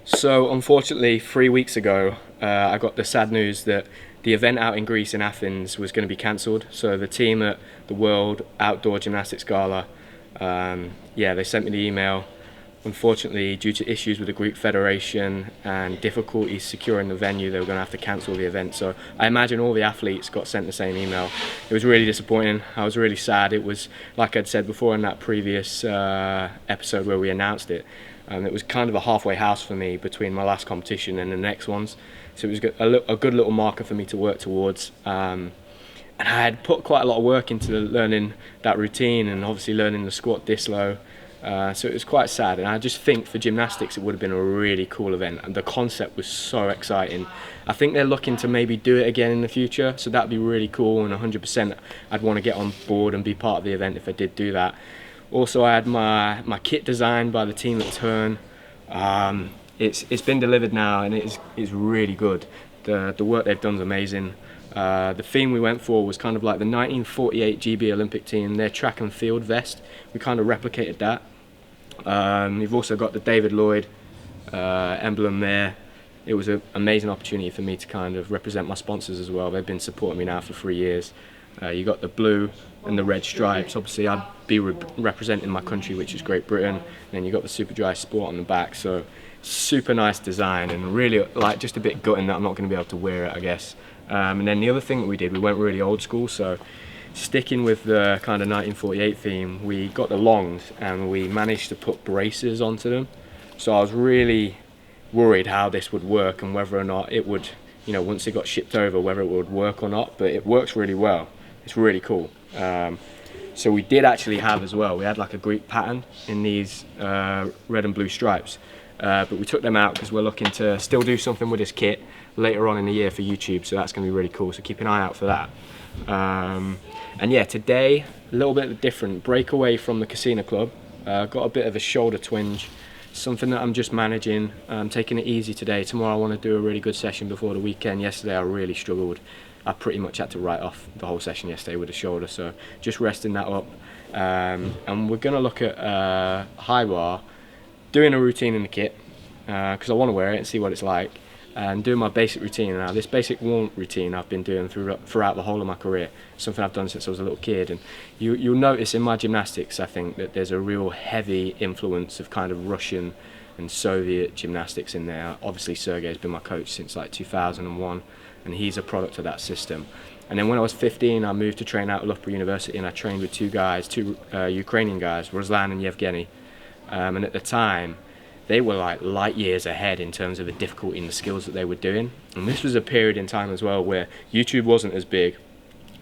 So unfortunately, 3 weeks ago, I got the sad news that the event out in Greece in Athens was going to be cancelled. So the team at the World Outdoor Gymnastics Gala, they sent me the email. Unfortunately, due to issues with the Greek Federation and difficulties securing the venue, they were going to have to cancel the event. So I imagine all the athletes got sent the same email. It was really disappointing. I was really sad. It was, like I'd said before in that previous episode where we announced it, it was kind of a halfway house for me between my last competition and the next ones. So it was a good little marker for me to work towards. And I had put quite a lot of work into learning that routine and obviously learning the squat dislo. So it was quite sad, and I just think for gymnastics it would have been a really cool event, and the concept was so exciting. I think they're looking to maybe do it again in the future, so that'd be really cool, and 100% I'd want to get on board and be part of the event if I did do that. Also, I had my kit designed by the team at Turn. It's been delivered now, and it is really good. The work they've done is amazing. The theme we went for was kind of like the 1948 GB Olympic team, their track and field vest. We kind of replicated that. You've also got the David Lloyd emblem there. It was an amazing opportunity for me to kind of represent my sponsors as well. They've been supporting me now for 3 years. You got the blue and the red stripes. Obviously I'd be representing my country, which is Great Britain. And then you got the Super Dry Sport on the back. So super nice design, and really like just a bit gutting that I'm not going to be able to wear it, I guess. And then the other thing that we did, we went really old school. So sticking with the kind of 1948 theme, we got the longs and we managed to put braces onto them. So I was really worried how this would work and whether or not it would, once it got shipped over, whether it would work or not. But it works really well. It's really cool. So we did actually have as well, we had like a Greek pattern in these red and blue stripes. But we took them out because we're looking to still do something with this kit later on in the year for YouTube, so that's going to be really cool, so keep an eye out for that. And yeah, today a little bit different, break away from the casino club. Got a bit of a shoulder twinge, something that I'm just managing. Taking it easy today. Tomorrow I want to do a really good session before the weekend. Yesterday I really struggled. I pretty much had to write off the whole session yesterday with the shoulder, so just resting that up. And we're going to look at high bar, doing a routine in the kit because I want to wear it and see what it's like, and doing my basic routine. Now this basic warm routine I've been doing throughout the whole of my career, something I've done since I was a little kid. And you'll notice in my gymnastics, I think that there's a real heavy influence of kind of Russian and Soviet gymnastics in there. Obviously Sergey's been my coach since like 2001, and he's a product of that system. And then when I was 15, I moved to train out at Loughborough University, and I trained with two Ukrainian guys, Ruslan and Yevgeny. And at the time, they were like light years ahead in terms of the difficulty and the skills that they were doing. And this was a period in time as well where YouTube wasn't as big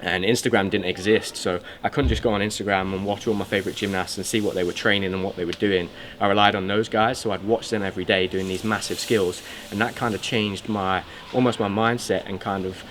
and Instagram didn't exist, so I couldn't just go on Instagram and watch all my favourite gymnasts and see what they were training and what they were doing. I relied on those guys, so I'd watch them every day doing these massive skills, and that kind of changed almost my mindset and kind of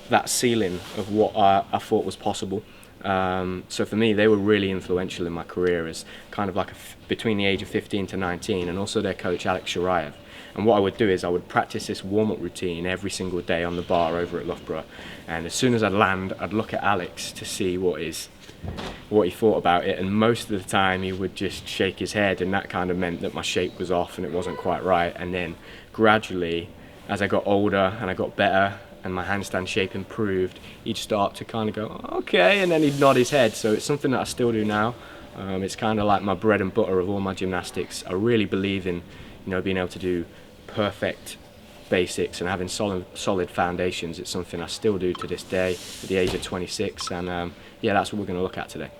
that ceiling of what I thought was possible. So for me, they were really influential in my career as kind of like between the age of 15 to 19, and also their coach Alex Sharayev. And what I would do is I would practice this warm-up routine every single day on the bar over at Loughborough, and as soon as I'd land, I'd look at Alex to see what he thought about it, and most of the time he would just shake his head, and that kind of meant that my shape was off and it wasn't quite right. And then gradually, as I got older and I got better and my handstand shape improved, he'd start to kind of go, okay, and then he'd nod his head. So it's something that I still do now. It's kind of like my bread and butter of all my gymnastics. I really believe in, being able to do perfect basics and having solid foundations. It's something I still do to this day at the age of 26, and that's what we're going to look at today.